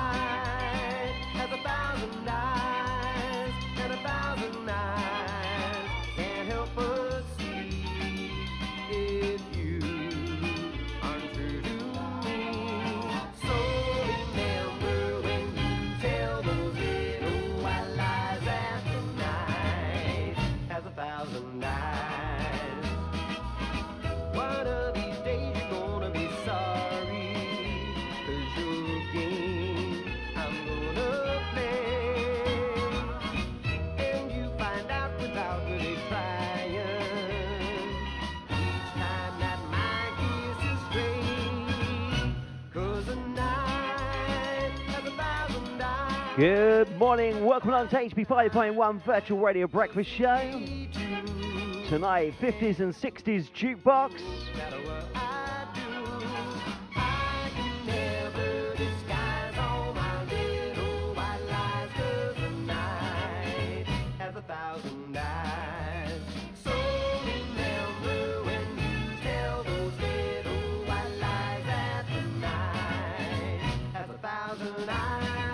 night has 1,000 eyes, and 1,000 eyes can't help but see if you aren't true to me. So remember when you tell those little white lies that the night has 1,000 eyes. One of these days you're gonna be sorry, 'cause your game I'm gonna play, and you find out without really trying, each time that my kiss is straight, 'cause the night has 1,000 eyes. Good morning, welcome along to HP5.1 Virtual Radio Breakfast Show. Tonight, 50s and 60s jukebox. No matter what I do, I can never disguise all my little white lies, 'cause the night has 1,000 eyes. So remember when you tell those little white lies that the night has 1,000 eyes.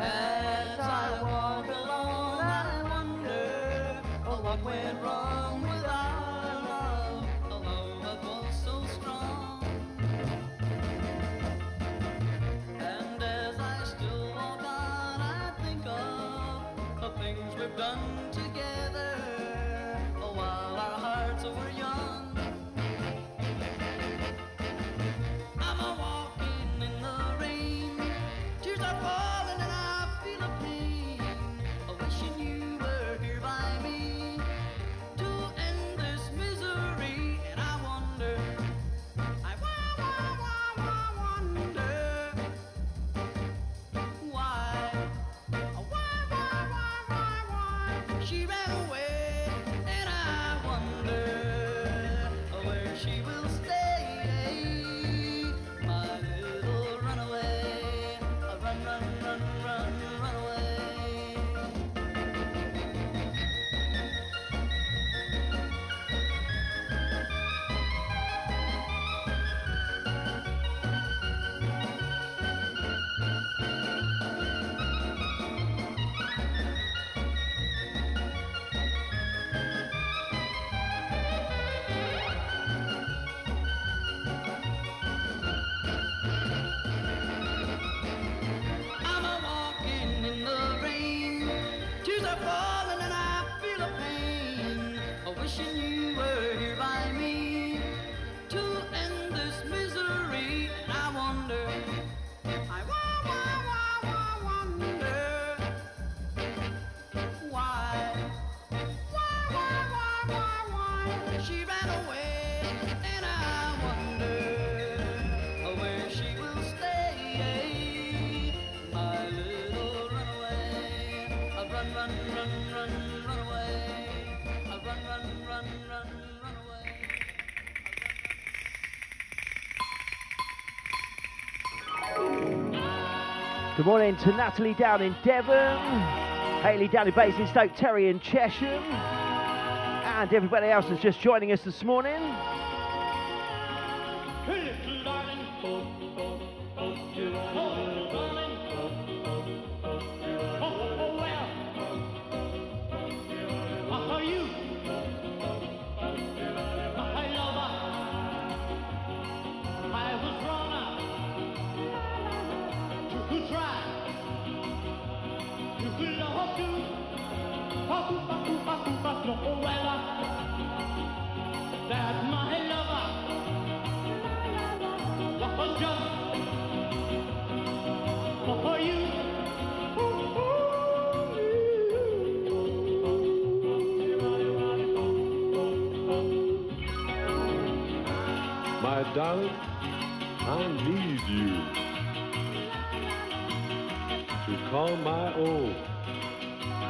As I walk along, I wonder what went wrong with our love, although it was so strong. And as I still walk on, I think of the things we've done together while our hearts were young. I'm a walking in the rain, tears are falling and I feel a pain, wishing you were here by me to end this misery. And I wonder, I wonder why she ran away, and I wonder where she will stay, my little runaway. Run, run, run, run, run away. I'm a walking in the rain, tears are falling and I feel a pain, wishing you were here by me to end this misery. And I wonder, I wonder why she ran away, and I wonder where she will stay, my little runaway. Run, run, run, run, run away. Run, run, run, run, run away. Good morning to Natalie down in Devon, Hayley down in Basing Stoke, Terry in Chesham, and everybody else that's just joining us this morning. That my lover was just for you. My darling, I need you to call my own.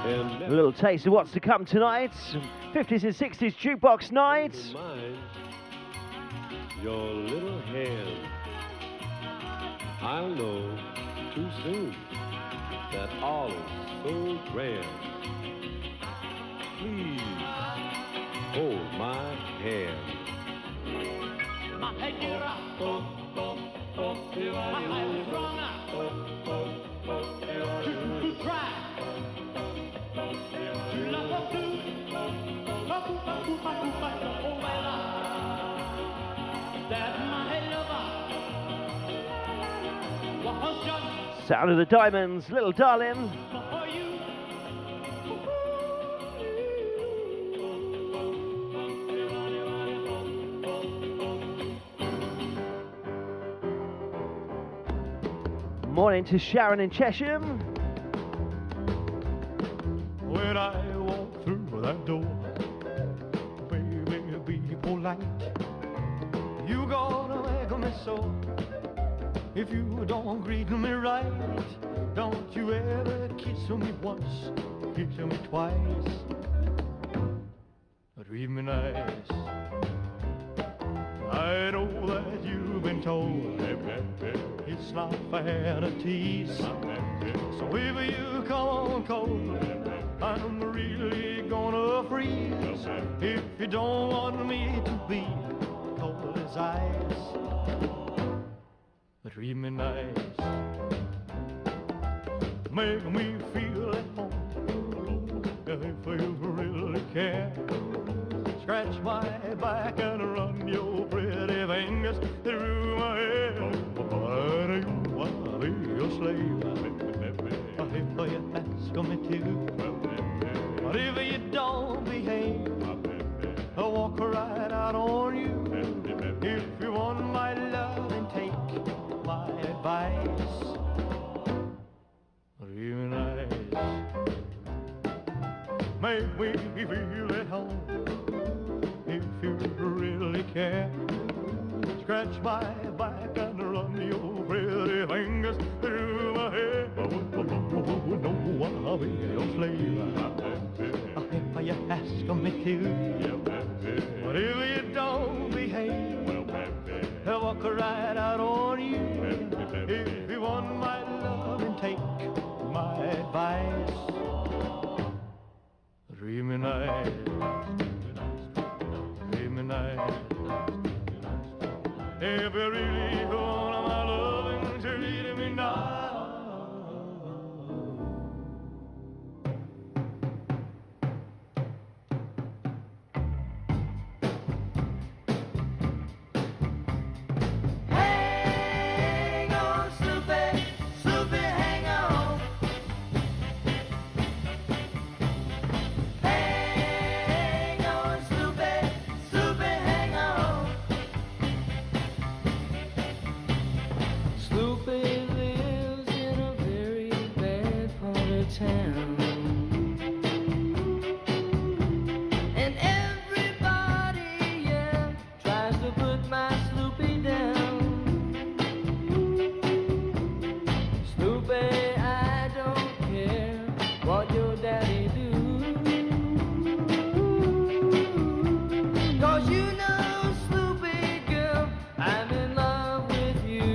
And A little taste of what's to come tonight. 50s and 60s jukebox night. mind your little hand. I'll know too soon that all is so grand. please hold my hand. My head get rock. My head is wrong now. To cry. To love to. That my lover was just Sound of the Diamonds, Little Darling. for you. Morning to Sharon in Chesham. When I walk through that door, baby, be polite. You gonna make me so. If you don't greet me right, don't you ever kiss me once, kiss me twice. Treat me nice. I know that you've been told it's not fair to tease. So if you come on cold, I'm really gonna freeze. If you don't want me to be cold as ice, treat me nice. Make me feel at home if you really care. Scratch my back and run your pretty fingers through my hair. But you wanna be a slave if you ask me to. But if you don't behave, I'll walk right out on you. If you want my love, then take my advice. Real nice. Make me feel at home if you really care. Scratch my back and run your pretty fingers through my hair. No, I'll be your slave if you ask me to. But if you don't behave, I'll walk right out on you. If you want my love, and take my advice. Treat me nice. Treat me nice. If you really want my loving, treat me nice. Hang on, Snoopy, Snoopy, hang on. Hang on, Snoopy, Snoopy, hang on. Snoopy lives in a very bad part of town. And everybody, yeah, tries to put my Snoopy down. Snoopy, I don't care what your daddy do. 'Cause you know, Snoopy girl, I'm in love with you.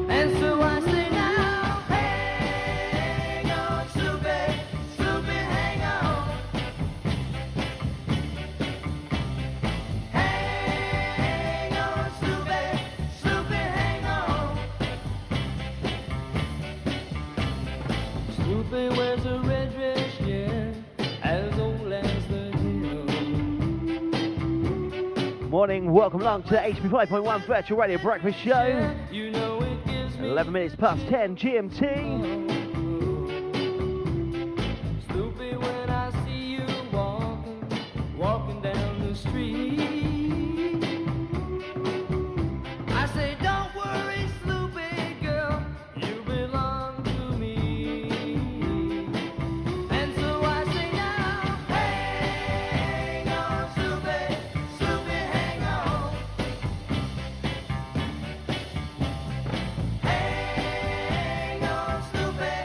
And so I say now, hang on, Snoopy, Snoopy, hang on. Hang on, Snoopy, Snoopy, hang on. Snoopy wears a red dress, yeah, as old as the hill. Morning, welcome along to the HP5.1 Virtual Radio Breakfast Show. You know it gives me 11 minutes past 10 GMT. Snoopy, when I see you walking down the street, I say, don't worry, Snoopy girl, you belong to me. And so I say now, hang on, Snoopy, Snoopy, hang on. Hang on, Snoopy,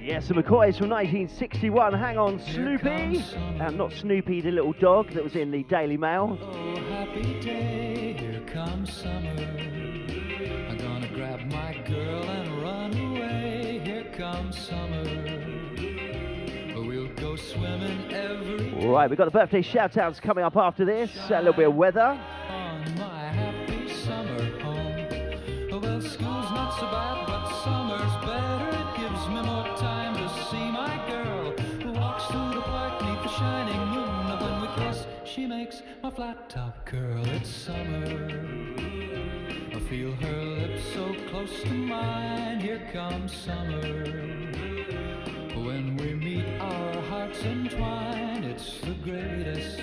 Yes, the McCoys from 1961. Hang on, Snoopy. Not Snoopy, the little dog that was in the Daily Mail. Oh, happy day, here comes summer. I'm gonna grab my girl and run away. Here comes summer. We'll go swimming every day. Right, we've got the birthday shout-outs coming up after this. A little bit of weather. On my happy summer home. Well, school's not so bad, but summer's better. It gives me more time to see my girl who walks through the park neath the shining moon. When we kiss, she makes my flat top curl. It's summer. I feel her lips so close to mine. Here comes summer. When we meet, our hearts entwine. It's the greatest.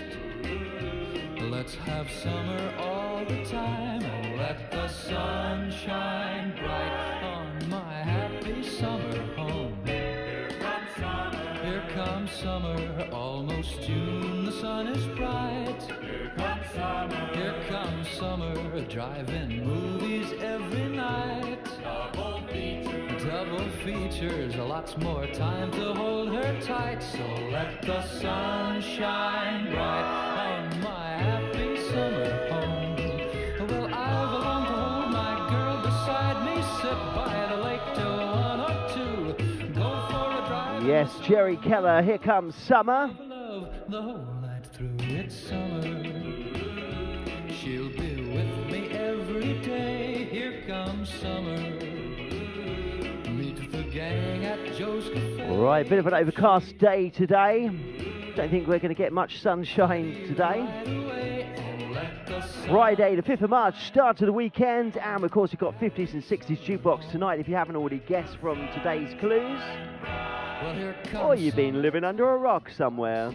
Let's have summer all the time and let the sun shine bright on my happy summer home. Here comes summer. Here comes summer. Almost June, the sun is bright. Here comes summer. Here comes summer. Drive-in movies every night. Double features. Double features. Lots more time to hold her tight. So let the sun shine bright on my happy summer home. Well, I've longed to hold my girl beside me, sit by the lake till 1 or 2, go for a drive. Yes, Jerry Keller, here comes summer. Love the whole night through. It's summer. She'll be with me every day. Here comes summer. Meet the gang at Joe's Cafe. Right, bit of an overcast day today. Don't think we're going to get much sunshine today. Friday, the 5th of March, start of the weekend, and of course we've got 50s and 60s jukebox tonight if you haven't already guessed from today's clues. Or you've been living under a rock somewhere.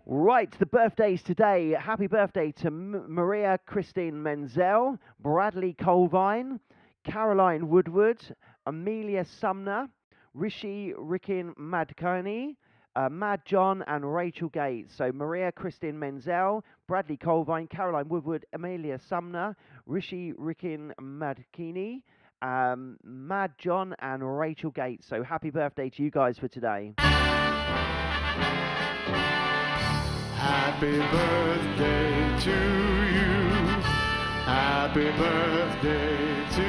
Right, the birthdays today. Happy birthday to Maria Christine Menzel, Bradley Colvine, Caroline Woodward, Amelia Sumner, Rishi Rikin Madkani, Mad John and Rachel Gates. So Maria Christine Menzel, Bradley Colvine, Caroline Woodward, Amelia Sumner, Rishi Rikin Madkini, Mad John and Rachel Gates. So happy birthday to you guys for today. Happy birthday to you. Happy birthday to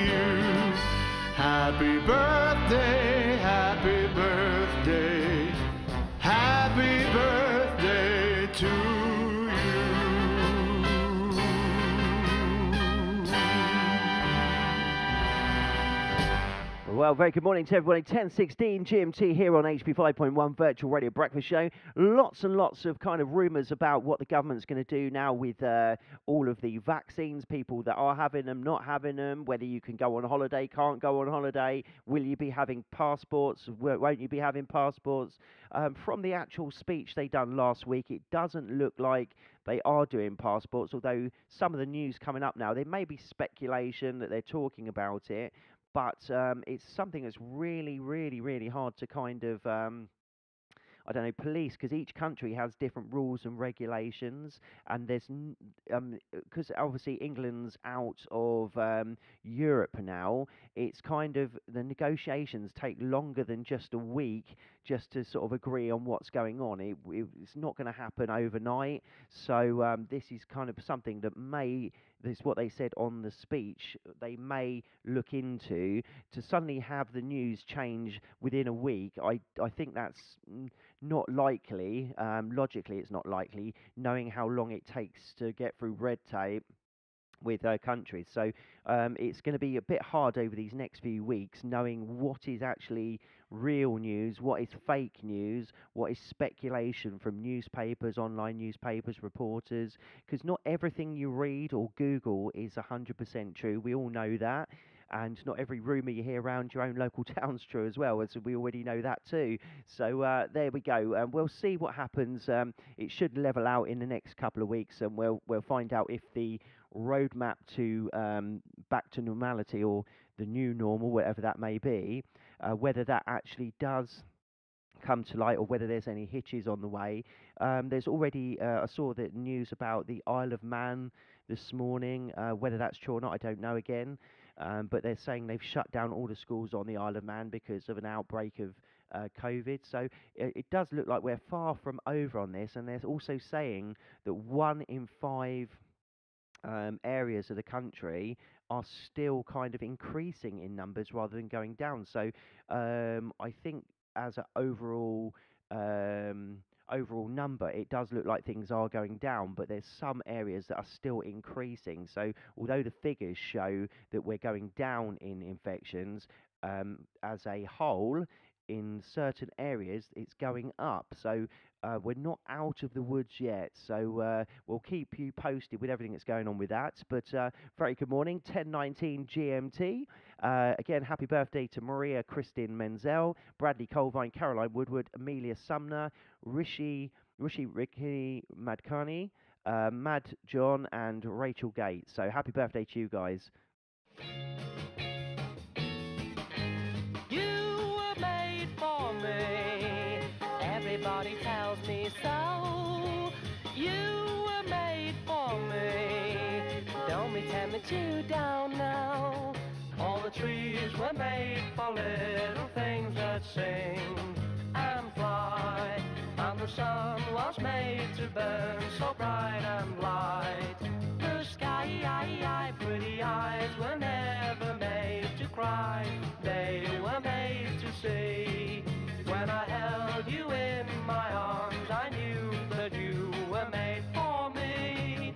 you. Happy birthday, happy birthday. Happy birthday to you. Well, very good morning to everybody. 10:16 GMT here on HP5.1 Virtual Radio Breakfast Show. Lots and lots of kind of rumours about what the government's going to do now with all of the vaccines, people that are having them, not having them, whether you can go on holiday, can't go on holiday, will you be having passports, won't you be having passports? From the actual speech they done last week, it doesn't look like they are doing passports, although some of the news coming up now, there may be speculation that they're talking about it. But it's something that's really, really, really hard to kind of, I don't know, police, because each country has different rules and regulations, and there's, because obviously England's out of Europe now, it's kind of, the negotiations take longer than just a week just to sort of agree on what's going on. It's not going to happen overnight, so this is kind of something that this is what they said on the speech, they may look into to suddenly have the news change within a week. I think that's not likely. Logically, it's not likely, knowing how long it takes to get through red tape with countries. So it's going to be a bit hard over these next few weeks, knowing what is actually real news, what is fake news, what is speculation from newspapers, online newspapers, reporters, because not everything you read or Google is 100% true. We all know that. And not every rumour you hear around your own local town's true as well, as we already know that too. So there we go. We'll see what happens. It should level out in the next couple of weeks, and we'll find out if the roadmap to back to normality, or the new normal, whatever that may be, whether that actually does come to light, or whether there's any hitches on the way. There's already, I saw the news about the Isle of Man this morning. Whether that's true or not, I don't know again. but they're saying they've shut down all the schools on the Isle of Man because of an outbreak of COVID. So it does look like we're far from over on this, and they're also saying that 1 in 5 areas of the country are still kind of increasing in numbers rather than going down. So I think as an overall number, it does look like things are going down, but there's some areas that are still increasing. So although the figures show that we're going down in infections as a whole, in certain areas it's going up. So we're not out of the woods yet. So we'll keep you posted with everything that's going on with that. But very good morning, 10:19 GMT. Again, happy birthday to Maria Christine Menzel, Bradley Colvine, Caroline Woodward, Amelia Sumner, Rishi Ricky Madkani, Mad John, and Rachel Gates. So happy birthday to you guys. You were made for me. Everybody tells me so. You were made for me. Don't pretend that you don't know. All the trees were made for little things that sing and fly. And the sun was made to burn so bright and light. The sky, pretty eyes were never made to cry. They were made to see. When I held you in my arms, I knew that you were made for me.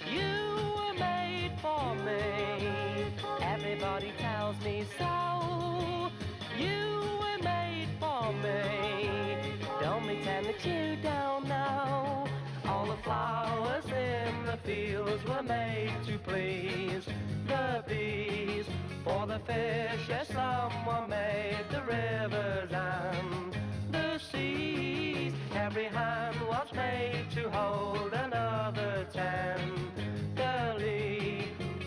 You were made for me. Everybody tells me so. You were made for me. Don't pretend that you don't know. All the flowers in the fields were made to please the bees. For the fish, yes, someone made the rivers and the seas. Every hand was made to hold another tenderly.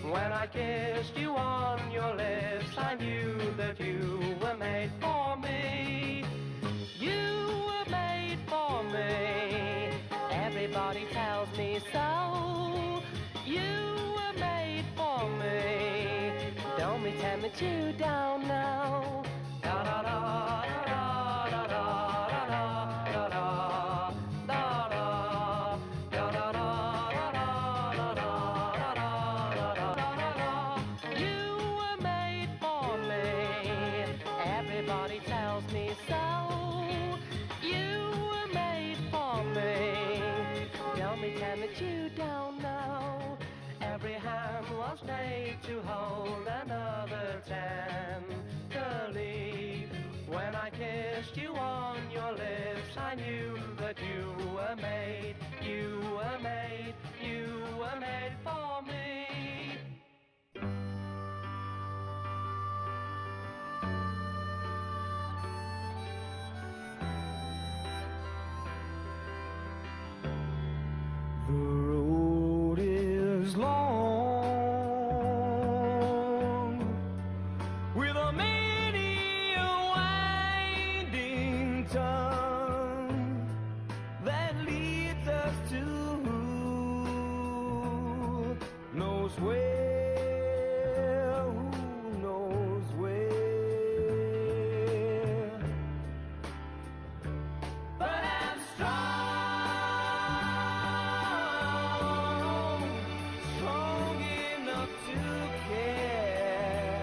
When I kissed you on your lips, I knew that you were made for me. You were made for me. Everybody tells me so. You were made for me. Don't pretend that you don't know. Da da da da da da da da da da da da da da da da. You were made for me. Everybody tells me so. You were made for me. Don't pretend that you don't know. Every hand was made to hold another tenderly. When I kissed you on your lips, I knew that you were made, you were made, you were made for me. The road is long, with a many winding tongue that leads us to who knows where, who knows where. But I'm strong enough to carry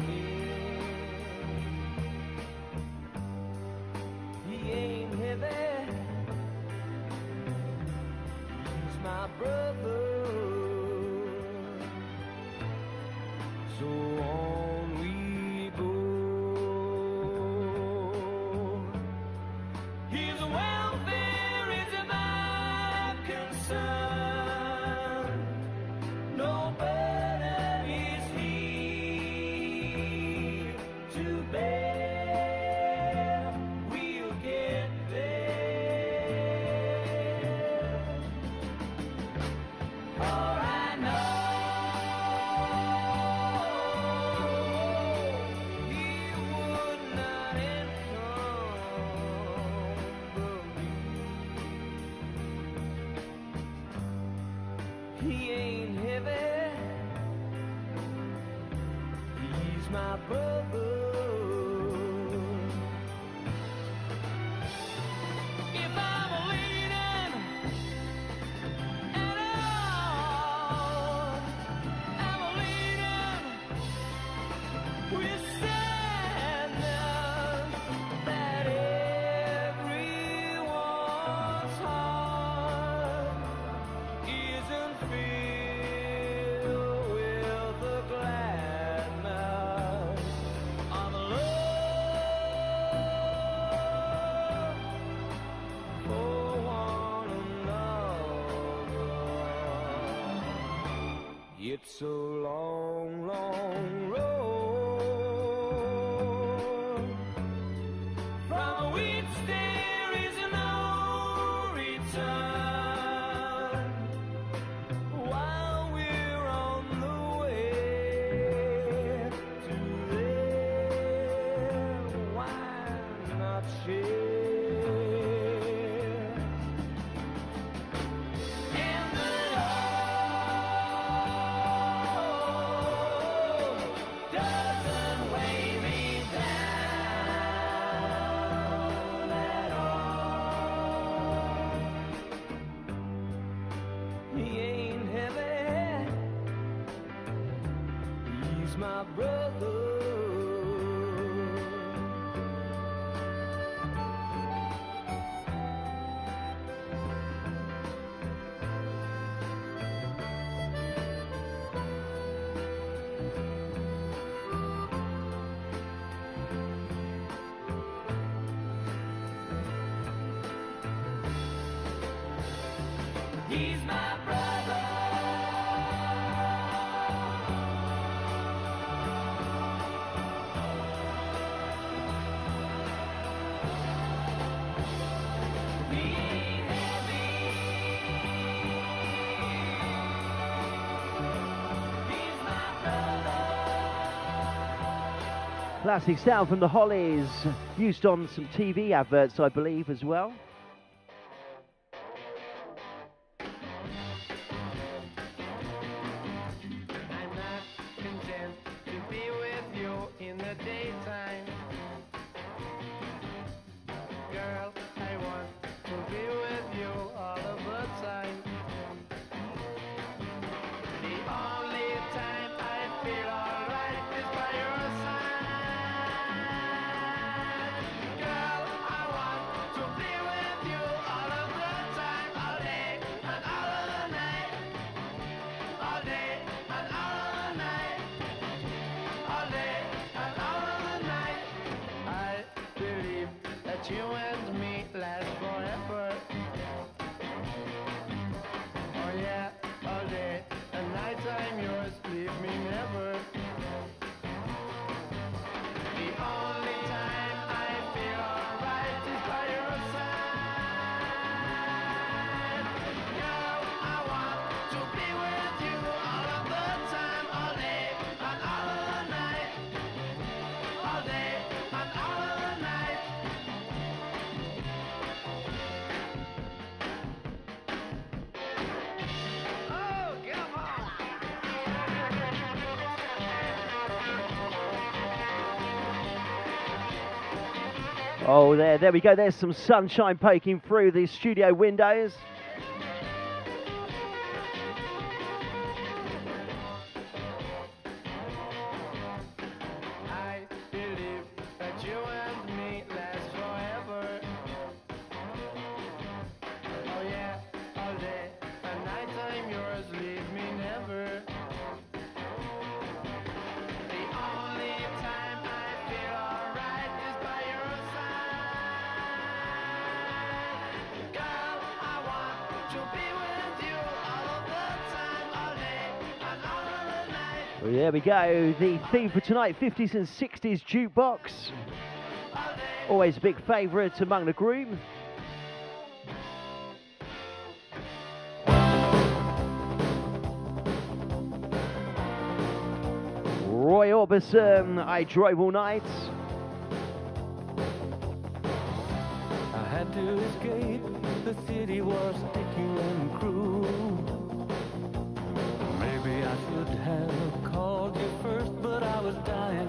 me. He's my brother. If I'm leaning at all, I'm leaning with sadness that everyone's heart isn't filled with the gladness of love for one another. It's a long, long road from which there is no return. While we're on the way to there, why not share? And the road doesn't weigh me down at all. He ain't heavy, he's my brother. He's my brother. He ain't heavy. He's my brother. Classic sound from the Hollies, used on some TV adverts, I believe, as well. I'm not content to be with you in the daytime. Girl, I want to be with you all of the time. The only time I feel alright is by your side. Girl, I want to be with you all of the time, all day and all of the night. All day and all of the night. All day and all of the night. I believe that you and me last forever. Oh yeah, all day and night I'm yours, leave me never. The only time I feel alright is by your side. Girl, I want to be with you all of the time, all day and all of the night. All day and all of the night. Oh, come on. Oh, there we go. There's some sunshine poking through the studio windows. I believe that you and me last forever. Oh yeah, all day and night I'm yours, leave me never. The only time I feel alright is by your side. Girl, I want to be with you all of the time, all day and all of the night. Well, there we go. The theme for tonight, 50s and 60s jukebox. All day. Always a big favourite among the group. Roy Orbison, I Drove All Night. I had to escape, the city was sticky and cruel. Maybe I should have called you first, but I was dying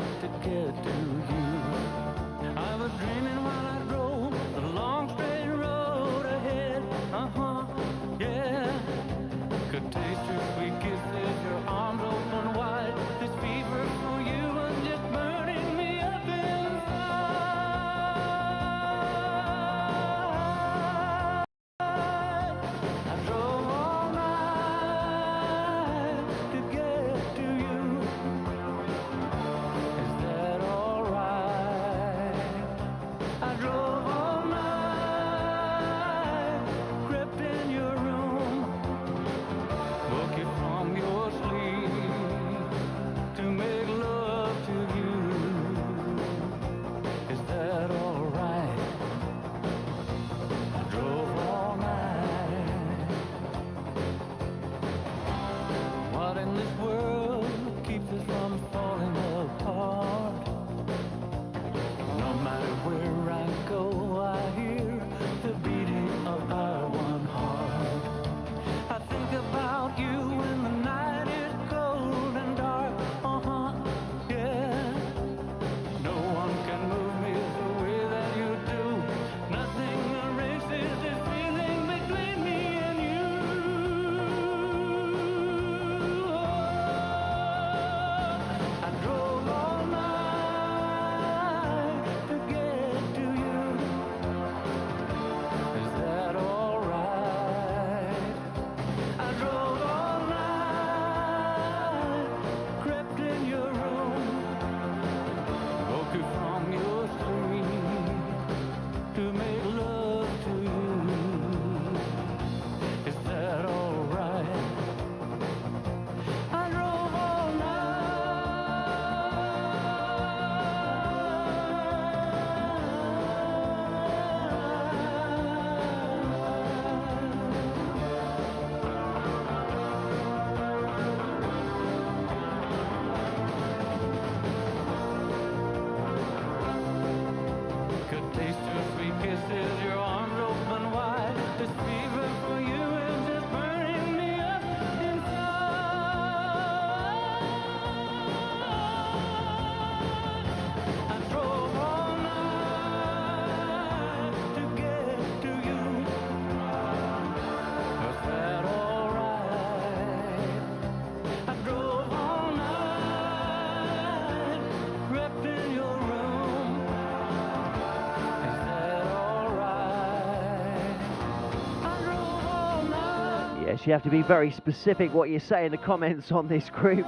Yes, you have to be very specific what you say in the comments on this group.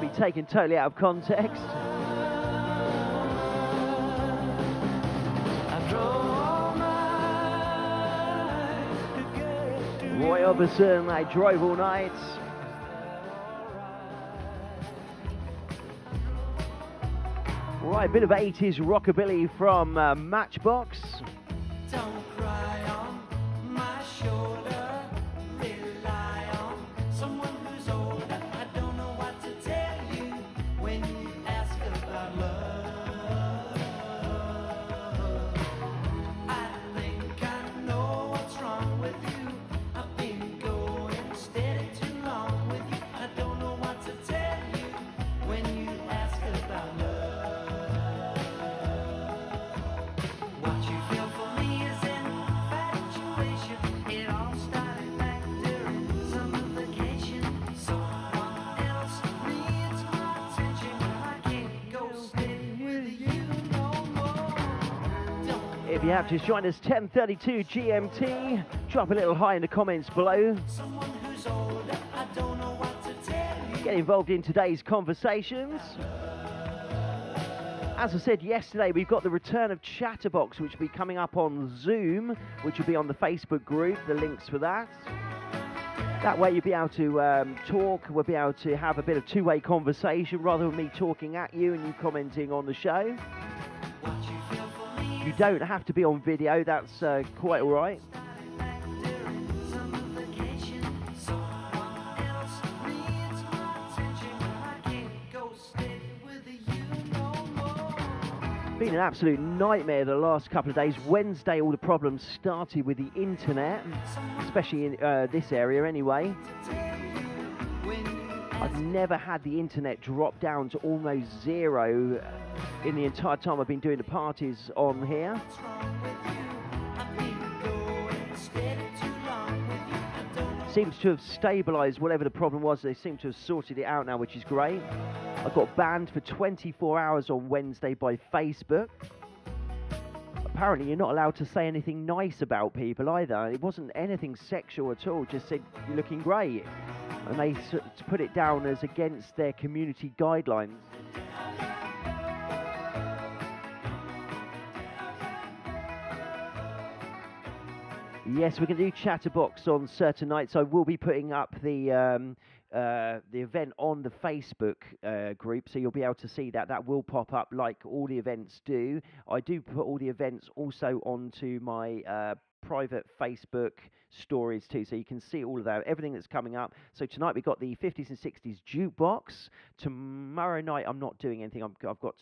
Be taken totally out of context. Roy Orbison, I drove all night. Right, a bit of 80s rockabilly from Matchbox. Don't cry on my shoulder. Rely on someone who's older. I don't know what to tell you when you ask about love. I think I know what's wrong with you. I've been going steady too long with you. I don't know what to tell you when you ask about love. What you feel for me is infatuation. It all started back during summer vacation. Someone else needs my attention. I can't go stay with you no more. If you have just joined us, 10:32 GMT, drop a little hi in the comments below. Someone who's older, I don't know what to tell you. Get involved in today's conversations. As I said yesterday, we've got the return of Chatterbox, which will be coming up on Zoom, which will be on the Facebook group, the links for that. That way you'll be able to talk, we'll be able to have a bit of two-way conversation rather than me talking at you and you commenting on the show. What you feel for me You don't have to be on video, that's quite all right. started back during summer vacation. Someone else needs my attention. I can't go stay with you no more. Been an absolute nightmare the last couple of days. Wednesday, all the problems started with the internet, especially in this area anyway. I've never had the internet drop down to almost zero in the entire time I've been doing the parties on here. What's wrong with you? I've been going steady too long with you. I don't know. Seems to have stabilised whatever the problem was. They seem to have sorted it out now, which is great. I got banned for 24 hours on Wednesday by Facebook. Apparently you're not allowed to say anything nice about people either. It wasn't anything sexual at all, just said you're looking great. And they put it down as against their community guidelines. Yes, we can do Chatterbox on certain nights. I will be putting up the event on the Facebook group, so you'll be able to see that. That will pop up like all the events do. I do put all the events also onto my private Facebook stories too, so you can see all of that, everything that's coming up. So tonight we've got the 50s and 60s jukebox. Tomorrow night I'm not doing anything. I've got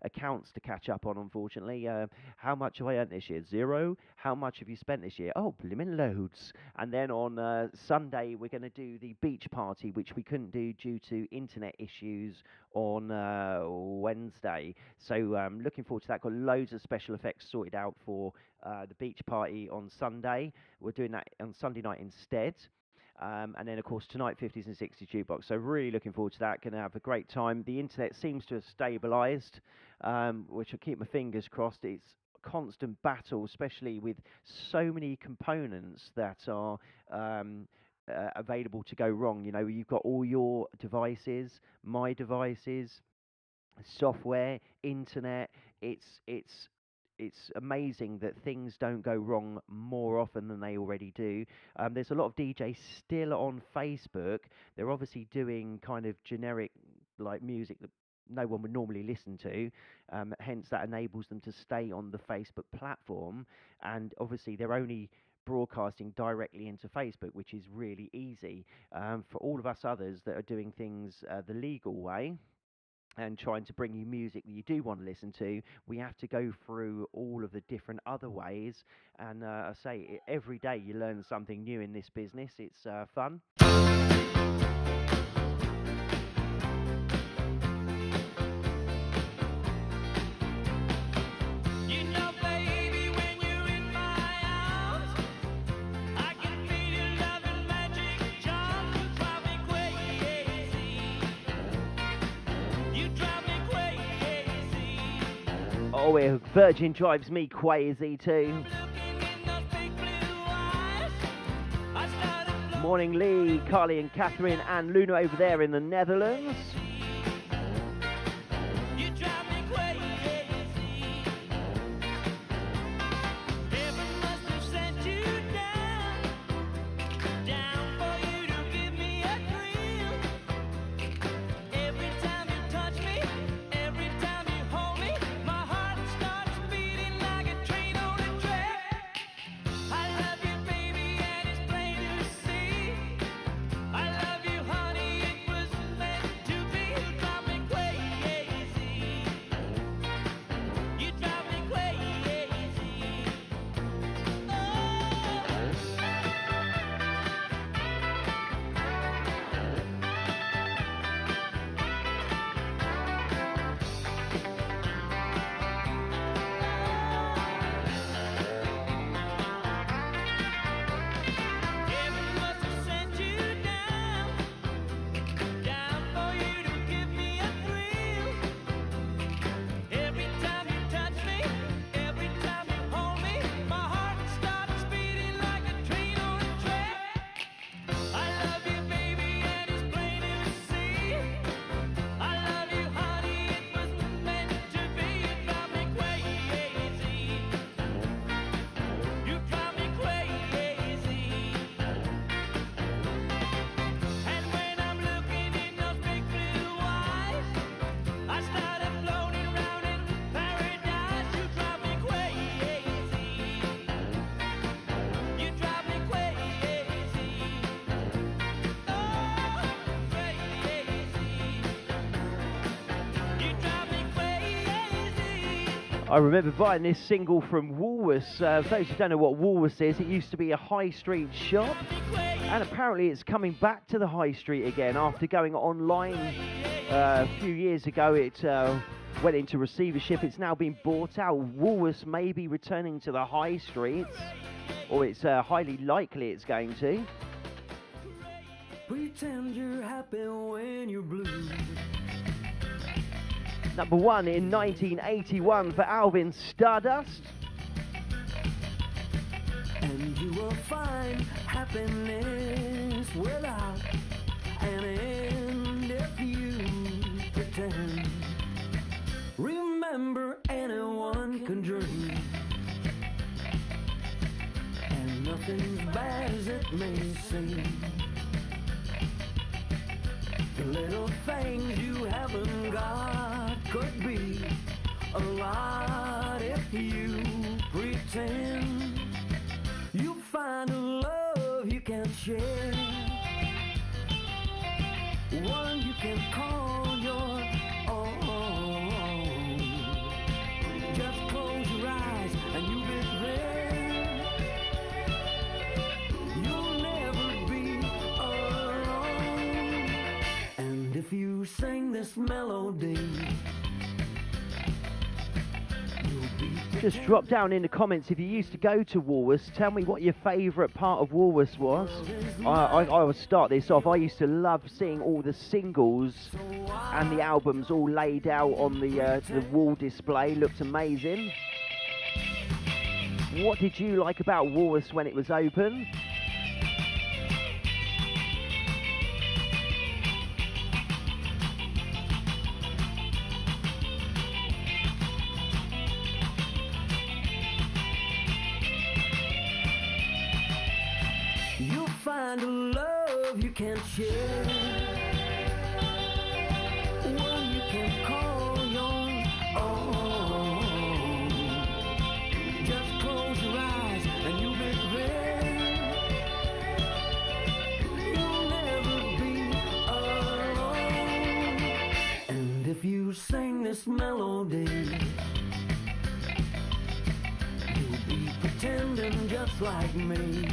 accounts to catch up on, unfortunately. How much have I earned this year? 0. How much have you spent this year? Oh, blimmin' loads. And then on Sunday we're going to do the beach party, which we couldn't do due to internet issues on Wednesday. So looking forward to that. Got loads of special effects sorted out for the beach party on Sunday. We're doing that on Sunday night instead. And then, of course, tonight, 50s and 60s jukebox. So really looking forward to that. Going to have a great time. The internet seems to have stabilised, which I keep my fingers crossed. It's a constant battle, especially with so many components that are available to go wrong. You know, you've got all your devices, my devices, software, internet. It's amazing that things don't go wrong more often than they already do. There's a lot of DJs still on Facebook. They're obviously doing kind of generic like music that no one would normally listen to. Hence that enables them to stay on the Facebook platform. And obviously they're only broadcasting directly into Facebook, which is really easy. For all of us others that are doing things the legal way, and trying to bring you music that you do want to listen to, we have to go through all of the different other ways. And I say, every day you learn something new in this business. It's fun. You know, baby, when you're in my arms, I can feel your love and magic charm. You drive me crazy. You drive me crazy. Oh, yeah, Virgin drives me crazy too. Looking in those big blue eyes, I started Morning, Lee, Carly and Catherine and Luna over there in the Netherlands. You drive me crazy. Heaven must have sent you down, down for you to give me a thrill. Every time you touch me, every time you hold me, my heart starts beating like a train on a track. I love you, baby, and it's plain to see. I love you, honey, it was meant to be. You drive me crazy. You drive me crazy. Heaven must have sent you down, down for you to give me a thrill. Every time you touch me, every time you hold me, my heart starts beating like a train on a track. I love you, baby, and it's plain to see. I love you, honey, it was meant to be. You drive me crazy. You drive me crazy. And when I'm looking in those big blue eyes, I started floating around in paradise. You drive me crazy. You drive me crazy. Oh, crazy. You drive me crazy. I remember buying this single from Woolworths. For those who don't know what Woolworths is, it used to be a high street shop, and apparently it's coming back to the high street again after going online a few years ago. It went into receivership. It's now been bought out. Woolworths may be returning to the high streets, or it's highly likely it's going to. Pretend you're happy when you're blue. Number 1 in 1981 for Alvin Stardust. And you will find happiness without an end if you pretend. Remember, anyone can dream, and nothing's bad as it may seem. The little things you haven't got could be a lot if you pretend. You'll find a love you can't share, one you can call your own. Just close your eyes and you'll be there. You'll never be alone. And if you sing this melody, Just drop down in the comments if you used to go to Woolworths. Tell me what your favourite part of Woolworths was. I will start this off. I used to love seeing all the singles and the albums all laid out on the wall display. Looked amazing. What did you like about Woolworths when it was open? you'll find a love you can't share, one you can call your own. Just close your eyes and you'll be there. You'll never be alone. And if you sing this melody, you'll be pretending just like me.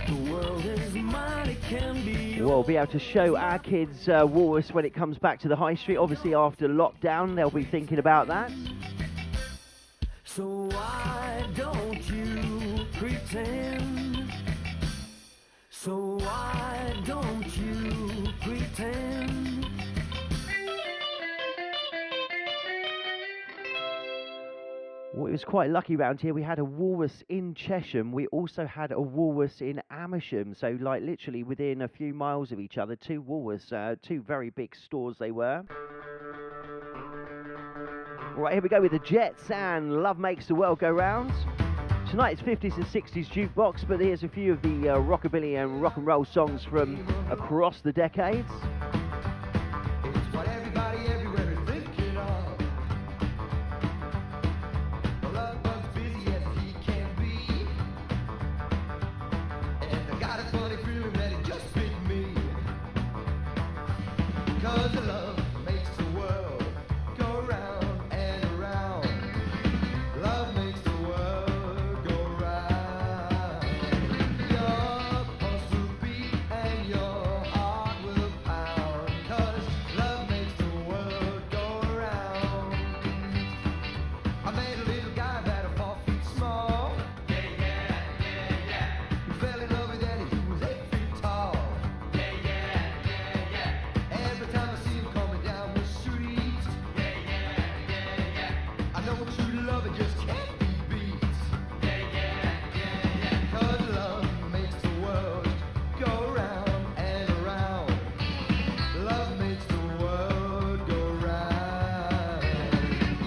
The world is mine, it can be. We'll be able to show our kids Woolworths when it comes back to the high street. Obviously, after lockdown, they'll be thinking about that. So why don't you pretend? So why don't you pretend? Well, it was quite lucky round here. We had a walrus in Chesham. We also had a walrus in Amersham. So, like, literally within a few miles of each other, two walrus, two very big stores they were. Right, here we go with the Jets and Love Makes the World Go Round. Tonight it's 50s and 60s jukebox, but here's a few of the rockabilly and rock and roll songs from across the decades. It's what everybody everywhere is thinking of. The love bug's busy as he can be. And I got a funny feeling that it just fit me. 'Cause the love makes the world go round and around. Love makes the world go round. Your pulse will beat and your heart will pound. 'Cause love makes the world go round. I met a little guy about 4 feet small. He fell in love with Annie, he was 8 feet tall. Every time I see him coming down the street, I know true love it just can't be beat. 'Cause love makes the world go round and around. Love makes the world go round.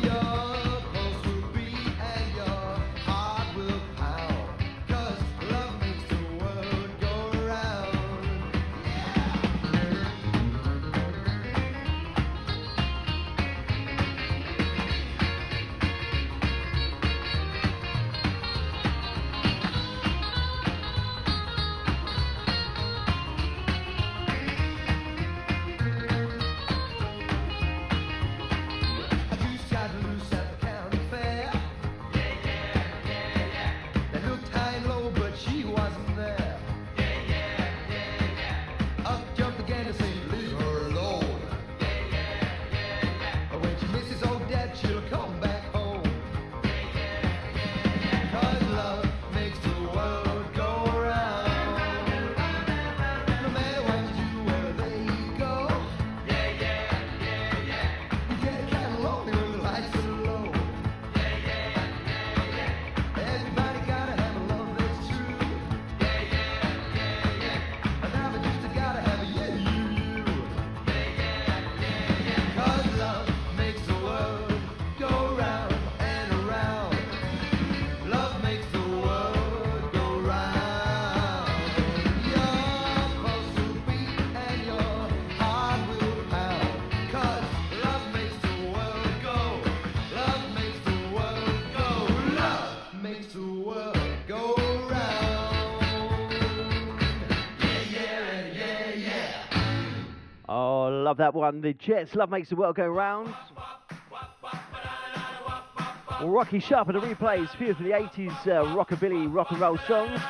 Your pulse will beat and your heart will pound. 'Cause love makes the world go round. A goose got loose at the county fair. They looked high and low, but she wasn't there. Up jumped the gander, saying, "Leave her alone." When she misses old dad, she'll come back home. 'Cause love makes the world go round. No matter what you do, wherever you go. You get kinda lonely when the lights are low. Everybody gotta have a love that's true. And I've just gotta have a you. 'Cause love makes the world go round and around. Love makes the world go round. Your pulse will beat and your heart will pound. 'Cause love makes the world go. Love makes the world go. Love makes the world go round. Yeah. Oh, love that one. The Jets, Love Makes the World Go Round. Rocky Sharp and the replays, a few of the 80s rockabilly rock and roll songs.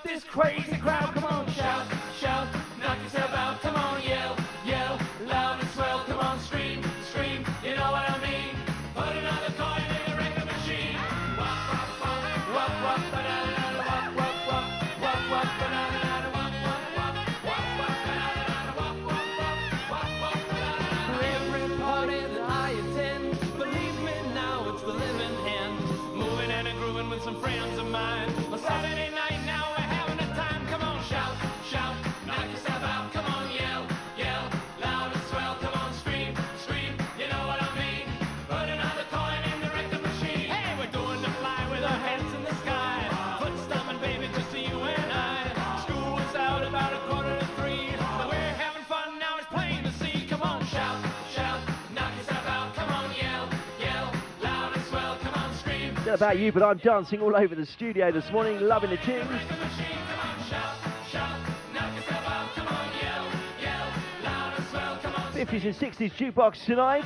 This crazy crowd, come on, shout, shout, knock yourself out, come on, yell, yell, loud and swell, come on, scream, scream, you know what I mean? Put another coin in the record machine. Wop, wop, wop, wop, wop, ba-da-da-da, wop, wop, wop, wop, wop, ba-da-da-da, wop, wop, wop, wop, wop, ba-da-da-da, wop, wop, wop, wop, wop, ba-da-da-da. Every party that I attend, believe me now, it's the living end. Moving and grooving with some friends of mine. On Saturday night now we're having a time. Come on, shout, shout, knock yourself out. Come on, yell, yell, loud and swell. Come on, scream, scream, you know what I mean? Put another coin in the record machine. Hey, we're doing the fly with our hands in the sky. Foot stomping, baby, just to you and I. School was out about 2:45, but we're having fun now. It's plain to see. Come on, shout, shout, knock yourself out. Come on, yell, yell, loud and swell. Come on, scream. Don't know about you, but I'm dancing all over the studio this morning, loving the tunes. Come on, shout, shout. 50s and 60s jukebox tonight.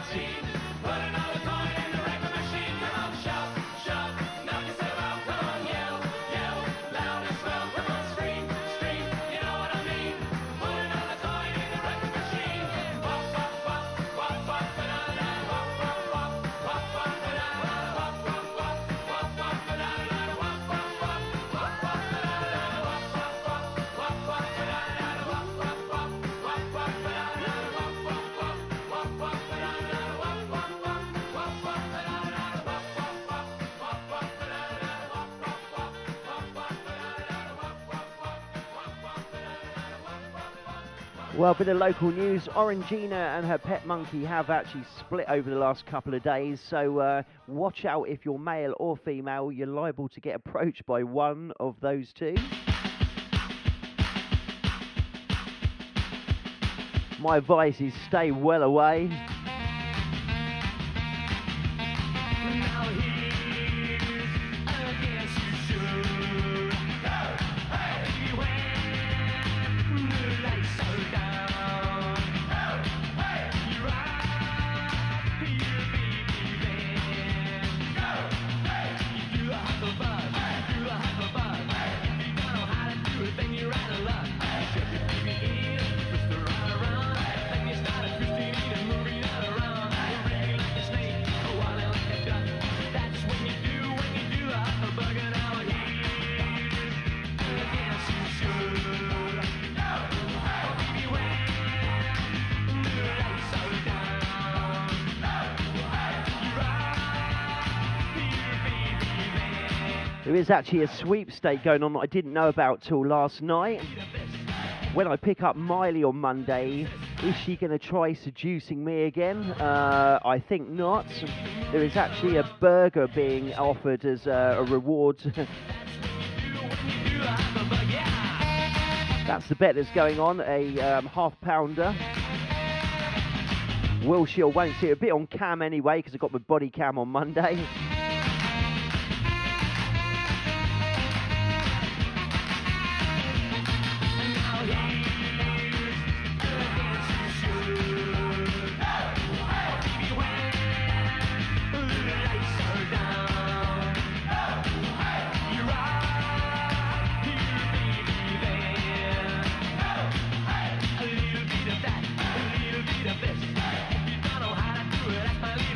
Well, a bit of local news. Orangina and her pet monkey have actually split over the last couple of days, so watch out if you're male or female. You're liable to get approached by one of those two. My advice is stay well away. There is actually a sweepstake going on that I didn't know about till last night. When I pick up Miley on Monday, is she going to try seducing me again? I think not. There is actually a burger being offered as a reward. That's the bet that's going on, a half pounder. Will she or won't see it? A bit on cam anyway, because I got my body cam on Monday.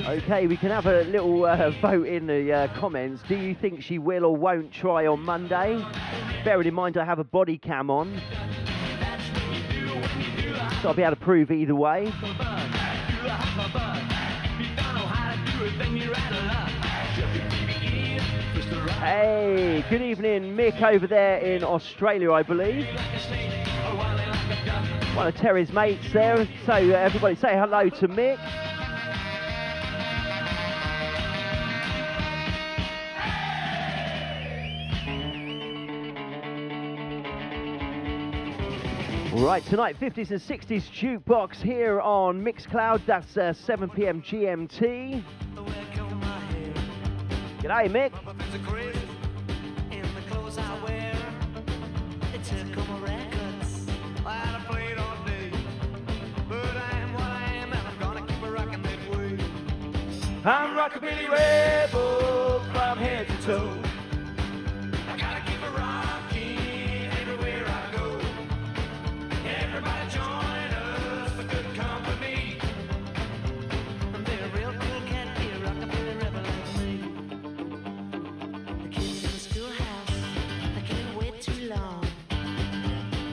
Okay, we can have a little vote in the comments. Do you think she will or won't try on Monday? Bearing in mind I have a body cam on, so I'll be able to prove either way. Hey, good evening, Mick over there in Australia, I believe. One of Terry's mates there, so everybody say hello to Mick. Right, tonight 50s and 60s jukebox here on Mixcloud. That's 7 p.m. GMT. G'day, Mick. I'm rockabilly rebel from head to toe. I gotta keep it rocking everywhere I go. Everybody join us for good company. They're a real cool cat, be a rockabilly rebel like me. The kids in the schoolhouse, they can't wait too long.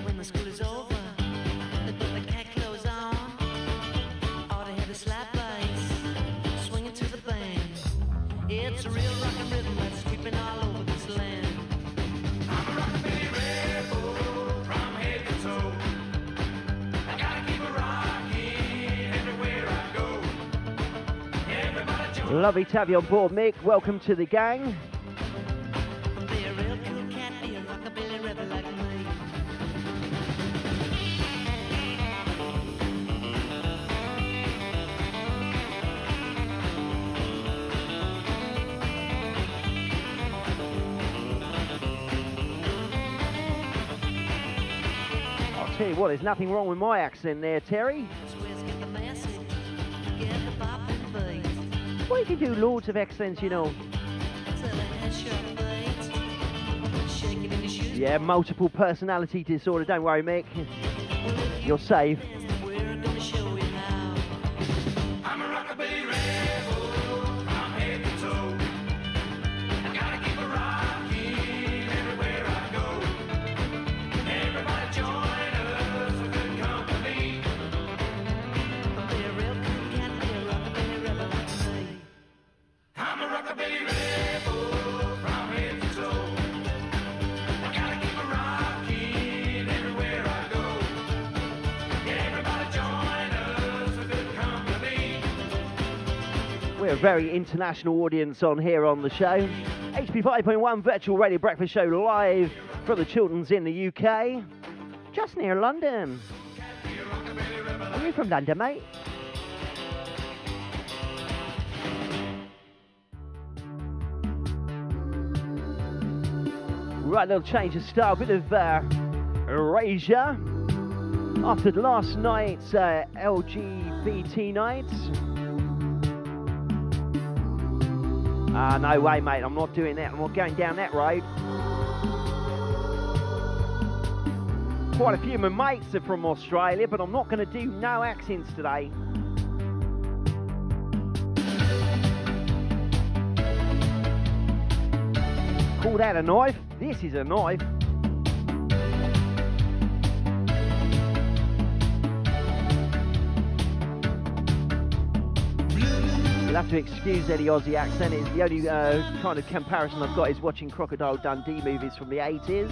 When the school is over, they put the cat clothes on. Or they have the slap bass, swinging to the band. It's a real rock and rhythm that's sweeping all over this land. I'm a rockabilly rebel from head to toe. I gotta keep it rocking everywhere I go. Everybody join. Lovely to have you on board, Mick. Welcome to the gang. Be a real cool cat, be a rockabilly rebel like me. I'll tell you what, there's nothing wrong with my accent there, Terry. Swears get the message. you can do loads of accents, you know. Yeah, multiple personality disorder. Don't worry, Mick. You're safe. I'm a rockabilly rebel from head to toe. I gotta keep a rocking everywhere I go. Everybody join us, a good company. I'm a rockabilly rebel from head to toe. I gotta keep a rocking everywhere I go. Everybody join us, a good company. We're a very international audience on here on the show. HP5.1 Virtual Radio Breakfast Show live from the Chilterns in the UK. Just near London. Are you from London, mate? Right, little change of style, bit of erasure. After last night's LGBT night. No way, mate, I'm not doing that. I'm not going down that road. Quite a few of my mates are from Australia, but I'm not going to do no accents today. Call that a knife? This is a knife. You'll have to excuse any Aussie accent. It's the only kind of comparison I've got is watching Crocodile Dundee movies from the 80s.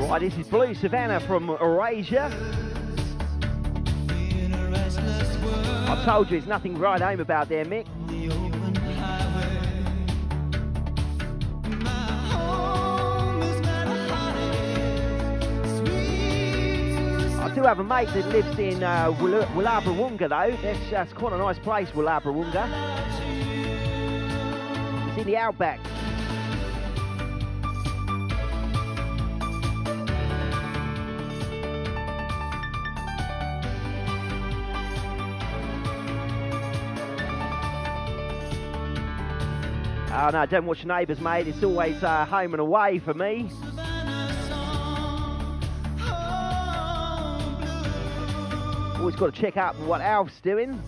Right, this is Blue Savannah from Eurasia. I told you it's nothing to write home about there, Mick. I do have a mate that lives in Willabrawonga though. That's quite a nice place, Willabrawonga. It's in the outback. Oh no, don't watch Neighbours, mate. It's always home and away for me. Always got to check out what Alf's doing.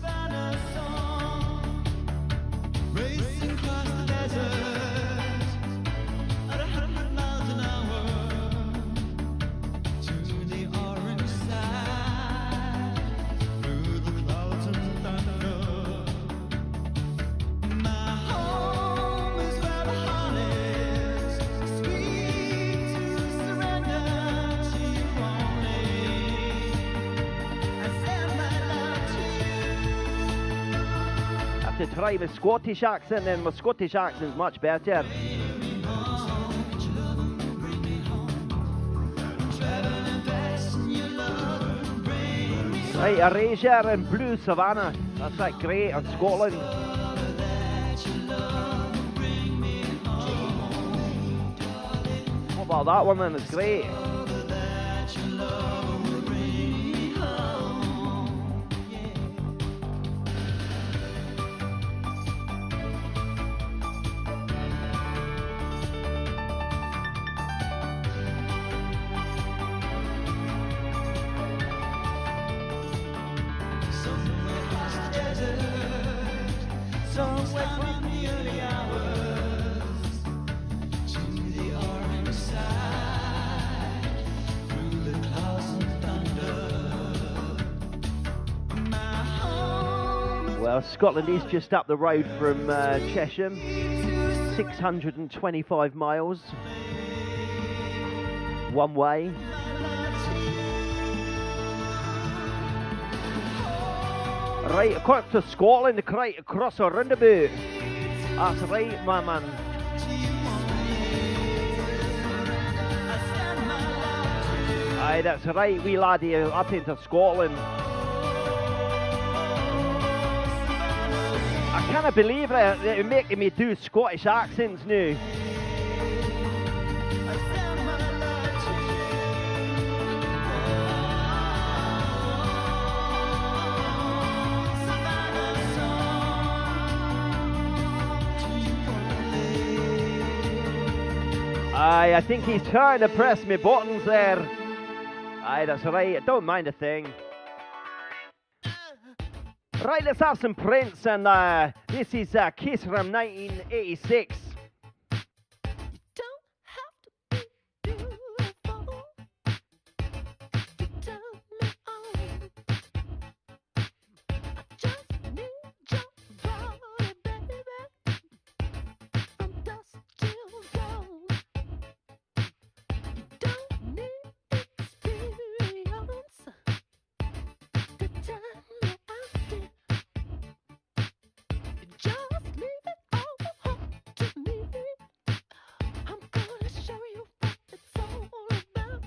To try the Scottish accent, then my Scottish accent's much better. Right, Erasure and Blue Savannah. That's like great in Scotland. What about that one then? It's great. Well, Scotland is just up the road from Chesham, 625 miles, one way. Right across to Scotland, right across a roundabout. That's right, my man. Aye, that's right, wee laddie, up into Scotland. I can't believe it, they're making me do Scottish accents now. I think he's trying to press me buttons there. Aye, that's right. I don't mind a thing. Right, let's have some Prince, and this is Kiss from 1986. Don't have to be beautiful to turn me on. I just need your body, baby, from dusk till dawn. You don't need experience to turn me on. Just leave it all to me. I'm gonna show you what it's all about.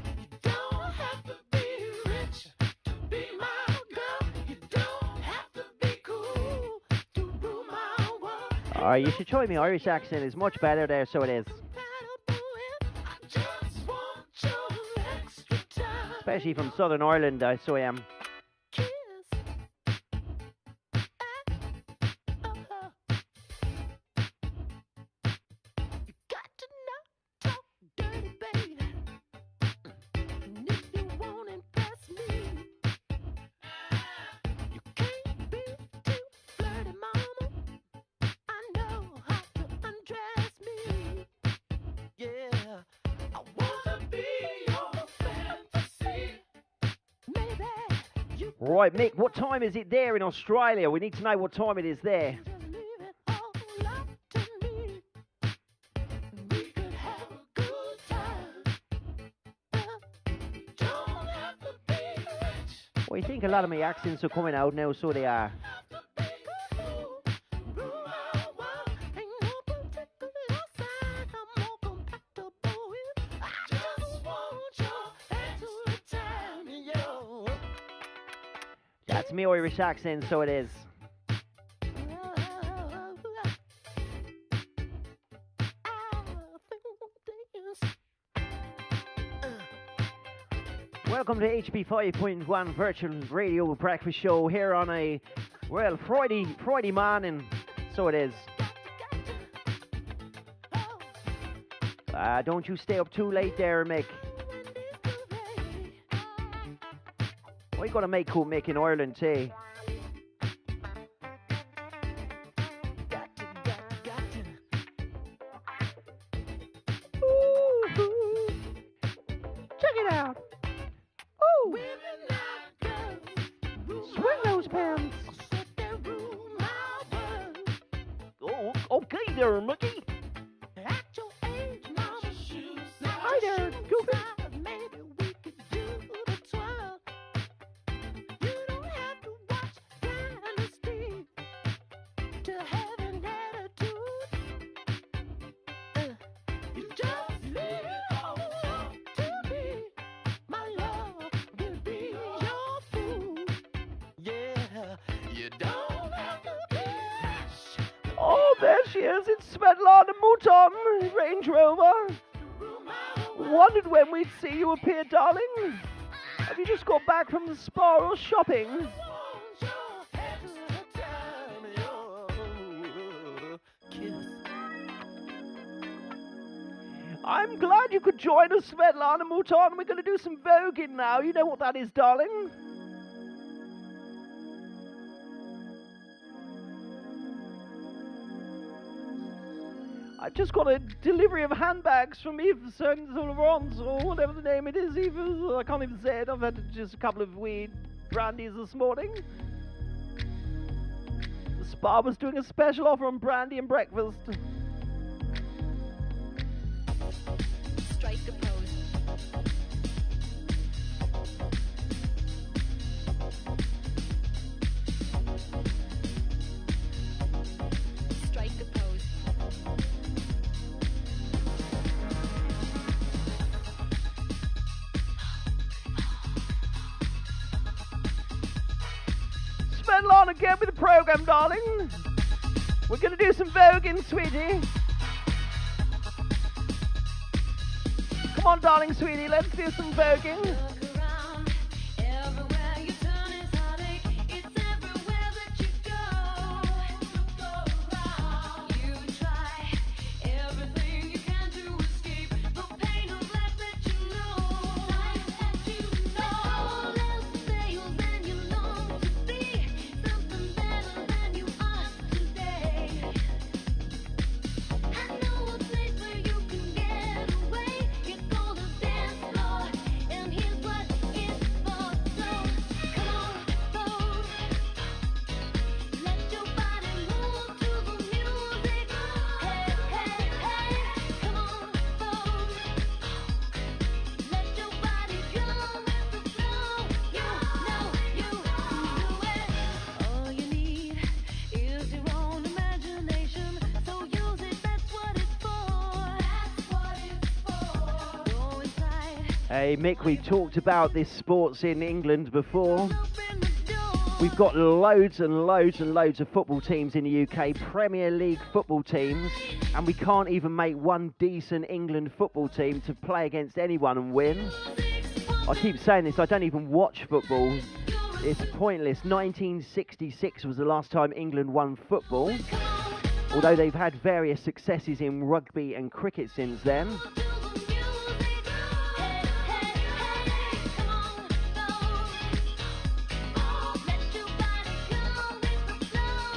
You don't have to be rich to be my girl. You don't have to be cool to rule my world. You should try me Irish accent. It's much better there, so it is. I just want your extra time. Especially from Southern Ireland, so I am. Kiss. You got to not talk dirty, baby. And if you won't impress me, you can't be too flirty, mama. I know how to undress me. Yeah, I wanna be your fantasy. Maybe you Right, Mick, what time is it there in Australia? We need to know what time it is there. just leave it all up to me. We could have a good time. Don't have to be rich. Well, you think a lot of my accents are coming out now, so they are. Have to be cool. Rule my world. Ain't no particular sign I'm more compatible with. I just want your extra time, yo. That's me Irish accent, so it is. Welcome to HP5.1 Virtual Radio Breakfast Show here on a, well, Friday morning, so it is. Don't you stay up too late there, Mick. We got to make cool Mick in Ireland too. Check it out. Ooh. Swing those pants. Oh, okay there, Mickey. Hi there, Goofy. Maybe we could do the twirl. You don't have to watch Dynasty to have an attitude. You just leave it all up to me. My love will be your food. Yeah, you don't have to be rich. Oh, there she is. It's Svetlana Mouton, Range Rover. Wondered when we'd see you appear, darling. Have you just got back from the spa or shopping? I'm glad you could join us, Svetlana Mouton. We're going to do some voguing now. You know what that is, darling. I've just got a delivery of handbags from Yves Saint Laurent, or whatever the name it is, Yves. I can't even say it. I've had just a couple of weird brandies this morning. The spa was doing a special offer on brandy and breakfast. Strike a pose. Strike a pose. Svetlana, get with the program, darling. We're going to do some voguing, sweetie. Come on, darling, sweetie, let's do some voguing. Look around, everywhere you turn is heartache. It's everywhere that you go. Look around, you try everything you can to Hey Mick, we've talked about this sports in England before. We've got loads and loads and loads of football teams in the UK, Premier League football teams, and we can't even make one decent England football team to play against anyone and win. I keep saying this, I don't even watch football. It's pointless. 1966 was the last time England won football, although they've had various successes in rugby and cricket since then.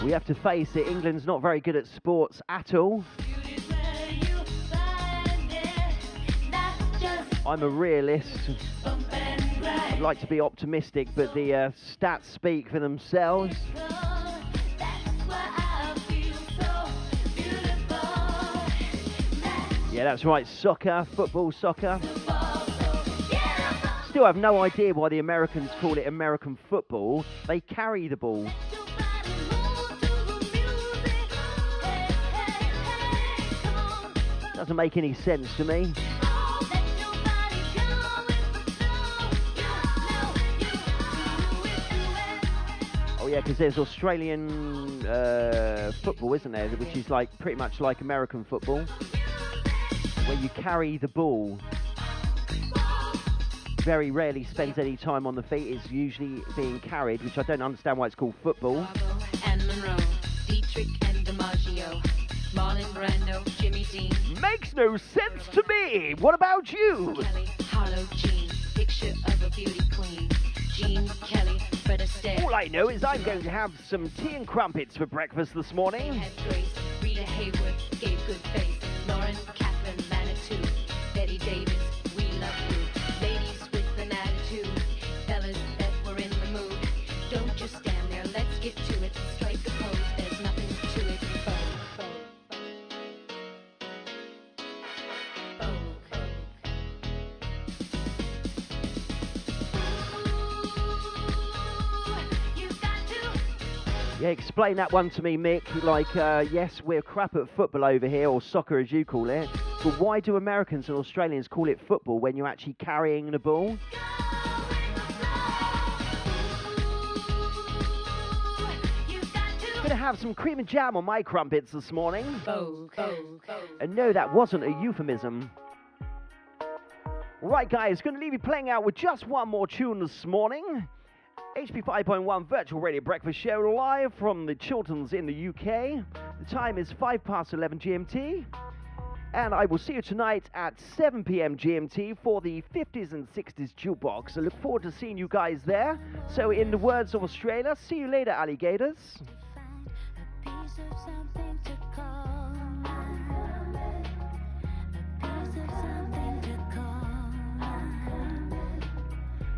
We have to face it, England's not very good at sports at all. I'm a realist. I'd like to be optimistic, but the stats speak for themselves. Yeah, that's right, soccer, football, soccer. Still have no idea why the Americans call it American football. They carry the ball. Doesn't make any sense to me. Oh yeah, because there's Australian football, isn't there? Which is like pretty much like American football, where you carry the ball. Very rarely spends any time on the feet. It's usually being carried, which I don't understand why it's called football. And Monroe, Dietrich and DiMaggio, Marlon Brando, Jimmy Dean, Makes no sense to me. What about you? Kelly, Harlow, Jean, picture of a beauty queen, Jean Kelly, Fred Astaire. All I know is I'm going to have some tea and crumpets for breakfast this They morning. had grace, Rita Hayworth gave good face, Lauren Catherine Manitou, Betty Davis, we love you, ladies with an attitude, fellas that were in the mood. Don't just stand there, let's get to it, strike a pose, there's nothing to it. Yeah, explain that one to me, Mick. Like, yes, we're crap at football over here, or soccer as you call it, but why do Americans and Australians call it football when you're actually carrying the ball? Gonna have some cream and jam on my crumpets this morning. And no, that wasn't a euphemism. Right, guys, gonna leave you playing out with just one more tune this morning. HP5.1 Virtual Radio Breakfast Show live from the Chilterns in the UK. The time is 11 GMT. And I will see you tonight at 7 p.m. GMT for the 50s and 60s jukebox. I look forward to seeing you guys there. So in the words of Australia, see you later, alligators. A piece of something to call mine. A piece of something to call mine.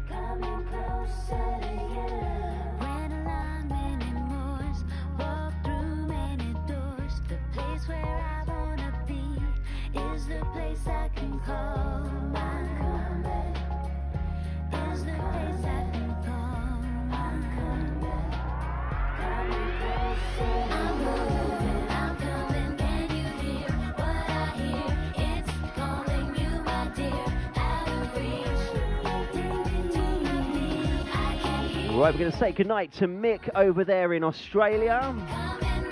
Coming closer to you. Ran along many moors, walked through many doors. The place where I wanna be is the place I can call mine. Is the place I can call mine. Coming closer. I'm moving, I'm coming. Can you hear what I hear? It's calling you, my dear. Out of reach. I can hear. Right, we're going to say goodnight to Mick over there in Australia.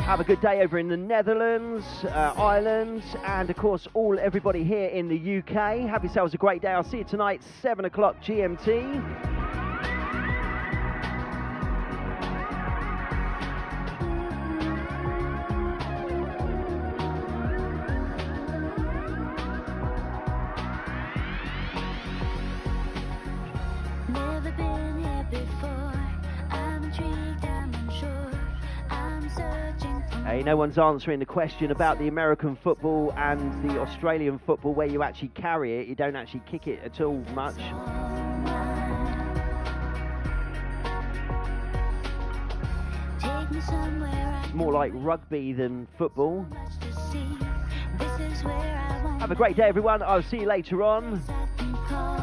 Have a good day over in the Netherlands, Ireland, and of course everybody here in the UK. Have yourselves a great day. I'll see you tonight, 7 o'clock GMT. Never been here before. I'm intrigued, I'm unsure. I'm searching for Hey, no one's answering the question about the American football and the Australian football where you actually carry it. You don't actually kick it at all much. Take me somewhere I More like rugby than football. much to see. This is where I want Have a great day, everyone. I'll see you later on. I can call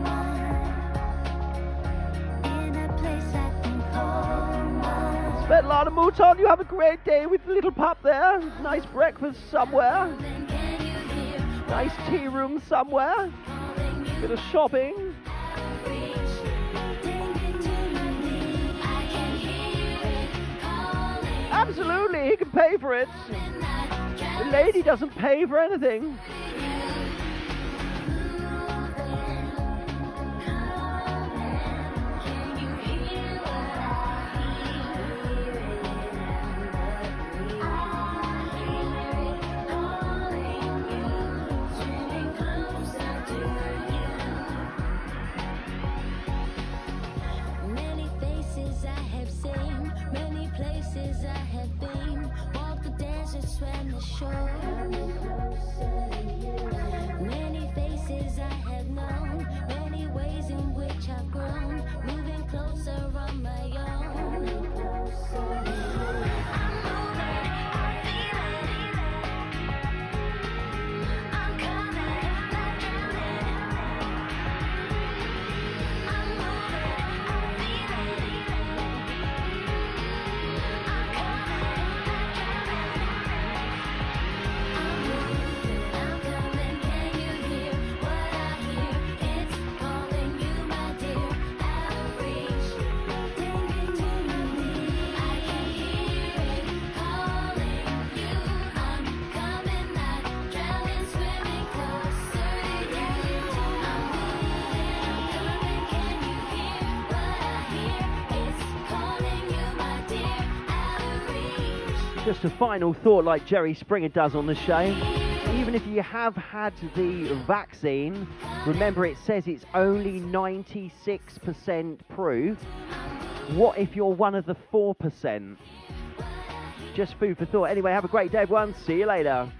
mine. In a place I can call mine. Svetlana Mouton, you have a great day with the little pup there. Nice breakfast somewhere. Then can you hear Nice tea room somewhere. calling you? Bit of shopping. Absolutely, he can pay for it. The lady doesn't pay for anything. Many faces I have seen, many places I have been. Walked the desert, swam the shore. Many faces I have known, many ways in which I've grown. Moving closer on my own. I'm moving, I feel it. I'm coming, not drowning. I'm moving, I feel it. I'm coming, not drowning. I'm coming, can you hear what I hear? It's calling you, my dear. Out of reach, taking to my knee. I can hear it calling you. I'm coming, not drowning, swimming closer to you. I'm coming, can you hear what I hear? It's calling you, my dear. Out of reach. Just a final thought like Jerry Springer does on the show. Even if you have had the vaccine, remember it says it's only 96% proof. What if you're one of the 4%? Just food for thought. Anyway, have a great day, everyone. See you later.